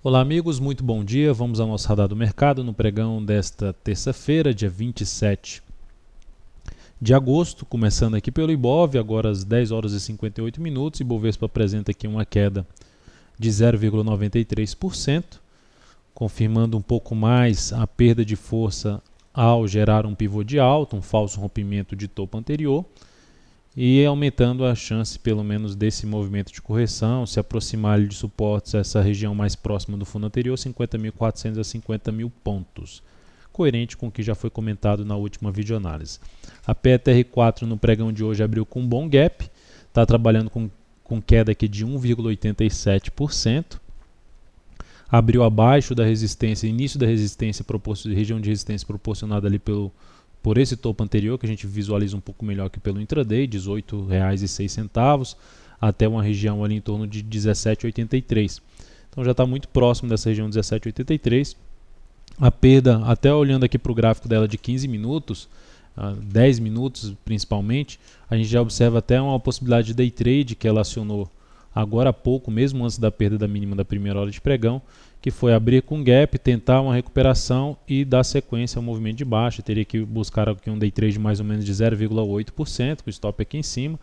Olá amigos, muito bom dia. Vamos ao nosso radar do mercado no pregão desta terça-feira, dia 27 de agosto, começando aqui pelo Ibov, agora às 10 horas e 58 minutos. Ibovespa apresenta aqui uma queda de 0,93%, confirmando um pouco mais a perda de força ao gerar um pivô de alta, um falso rompimento de topo anterior, e aumentando a chance, pelo menos, desse movimento de correção, se aproximar de suportes a essa região mais próxima do fundo anterior, 50.400 a 50.000 pontos, coerente com o que já foi comentado na última videoanálise. A PETR4 no pregão de hoje abriu com um bom gap, está trabalhando com queda aqui de 1,87%, abriu abaixo da resistência, início da resistência, região de resistência proporcionada ali por esse topo anterior, que a gente visualiza um pouco melhor que pelo intraday, R$ 18,06, até uma região ali em torno de 17,83. Então já está muito próximo dessa região 17,83. A perda, até olhando aqui para o gráfico dela de 15 minutos, 10 minutos principalmente, a gente já observa até uma possibilidade de day trade que ela acionou agora há pouco, mesmo antes da perda da mínima da primeira hora de pregão, que foi abrir com gap, tentar uma recuperação e dar sequência ao movimento de baixa. Teria que buscar aqui um day trade de mais ou menos de 0,8%, com o stop aqui em cima,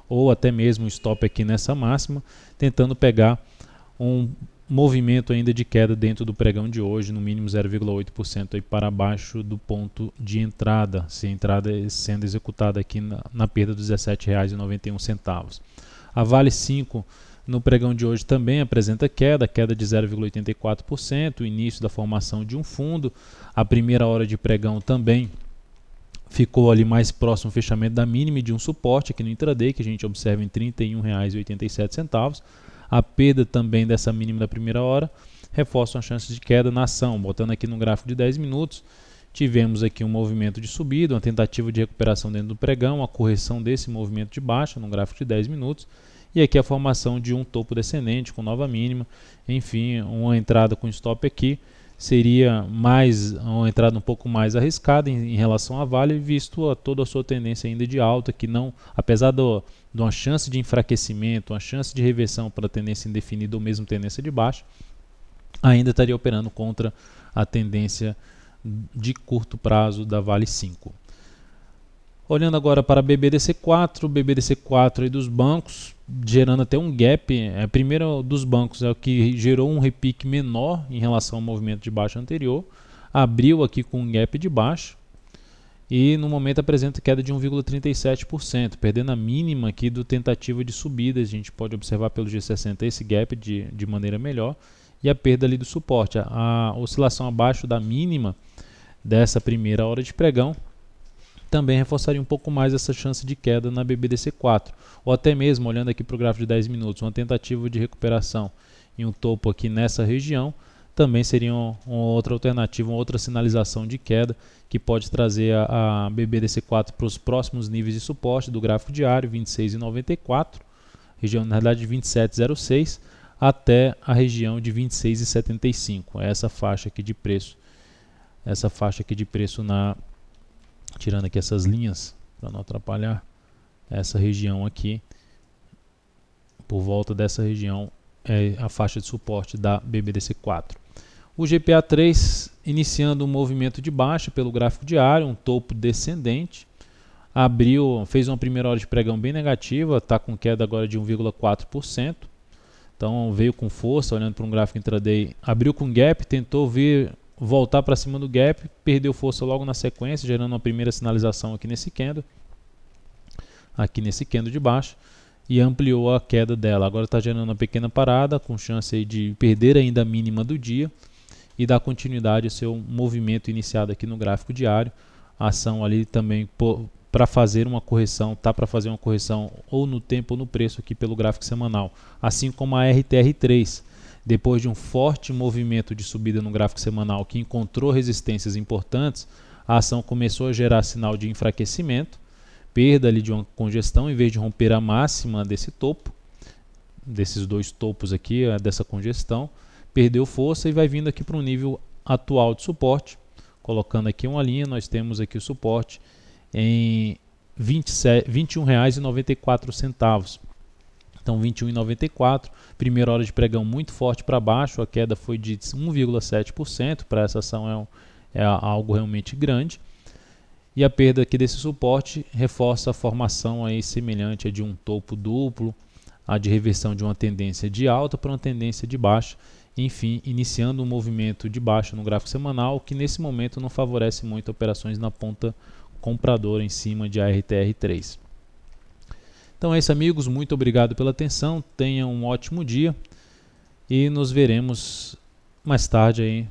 ou até mesmo um stop aqui nessa máxima, tentando pegar um movimento ainda de queda dentro do pregão de hoje, no mínimo 0,8% aí para baixo do ponto de entrada, se a entrada sendo executada aqui na perda dos R$ 17,91. A Vale 5 no pregão de hoje também apresenta queda de 0,84%, o início da formação de um fundo. A primeira hora de pregão também ficou ali mais próximo do fechamento da mínima e de um suporte aqui no intraday, que a gente observa em R$ 31,87. A perda também dessa mínima da primeira hora reforça as chances de queda na ação. Botando aqui no gráfico de 10 minutos, tivemos aqui um movimento de subida, uma tentativa de recuperação dentro do pregão, a correção desse movimento de baixa no gráfico de 10 minutos, e aqui a formação de um topo descendente com nova mínima. Enfim, uma entrada com stop aqui seria uma entrada um pouco mais arriscada em relação à Vale, visto toda a sua tendência ainda de alta, que não, apesar de uma chance de enfraquecimento, uma chance de reversão para a tendência indefinida ou mesmo tendência de baixa, ainda estaria operando contra a tendência de curto prazo da Vale 5. Olhando agora para a BBDC4 aí dos bancos, gerando até um gap. Primeiro dos bancos é o que gerou um repique menor em relação ao movimento de baixa anterior, abriu aqui com um gap de baixa e no momento apresenta queda de 1,37%, perdendo a mínima aqui do tentativa de subida. A gente pode observar pelo G60 esse gap de maneira melhor, e a perda ali do suporte, a oscilação abaixo da mínima dessa primeira hora de pregão também reforçaria um pouco mais essa chance de queda na BBDC4, ou até mesmo, olhando aqui para o gráfico de 10 minutos, uma tentativa de recuperação em um topo aqui nessa região, também seria uma outra alternativa, uma outra sinalização de queda, que pode trazer a BBDC4 para os próximos níveis de suporte do gráfico diário, 26,94, região na realidade de 27,06, até a região de 26,75, essa faixa aqui de preço, tirando aqui essas linhas para não atrapalhar, essa região aqui, por volta dessa região, é a faixa de suporte da BBDC4. O GPA3 iniciando um movimento de baixa pelo gráfico diário, um topo descendente, fez uma primeira hora de pregão bem negativa, está com queda agora de 1,4%, então veio com força, olhando para um gráfico intraday, abriu com gap, tentou voltar para cima do gap, perdeu força logo na sequência, gerando uma primeira sinalização aqui nesse candle de baixo, e ampliou a queda dela. Agora está gerando uma pequena parada, com chance aí de perder ainda a mínima do dia e dar continuidade ao seu movimento iniciado aqui no gráfico diário. A ação ali também para fazer uma correção, para fazer uma correção ou no tempo ou no preço aqui pelo gráfico semanal, assim como a RTR3. Depois de um forte movimento de subida no gráfico semanal que encontrou resistências importantes, a ação começou a gerar sinal de enfraquecimento, perda ali de uma congestão, em vez de romper a máxima desse topo, desses dois topos aqui, dessa congestão, perdeu força e vai vindo aqui para um nível atual de suporte. Colocando aqui uma linha, nós temos aqui o suporte em R$ 21,94. Então 21,94, primeira hora de pregão muito forte para baixo, a queda foi de 1,7%, para essa ação é algo realmente grande. E a perda aqui desse suporte reforça a formação aí semelhante a de um topo duplo, a de reversão de uma tendência de alta para uma tendência de baixa, enfim, iniciando um movimento de baixa no gráfico semanal, que nesse momento não favorece muito operações na ponta compradora em cima de ARTR3. Então é isso, amigos, muito obrigado pela atenção, tenham um ótimo dia e nos veremos mais tarde aí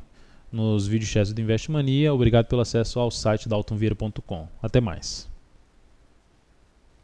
nos videochats do Invest Mania. Obrigado pelo acesso ao site daltonvieira.com. Até mais.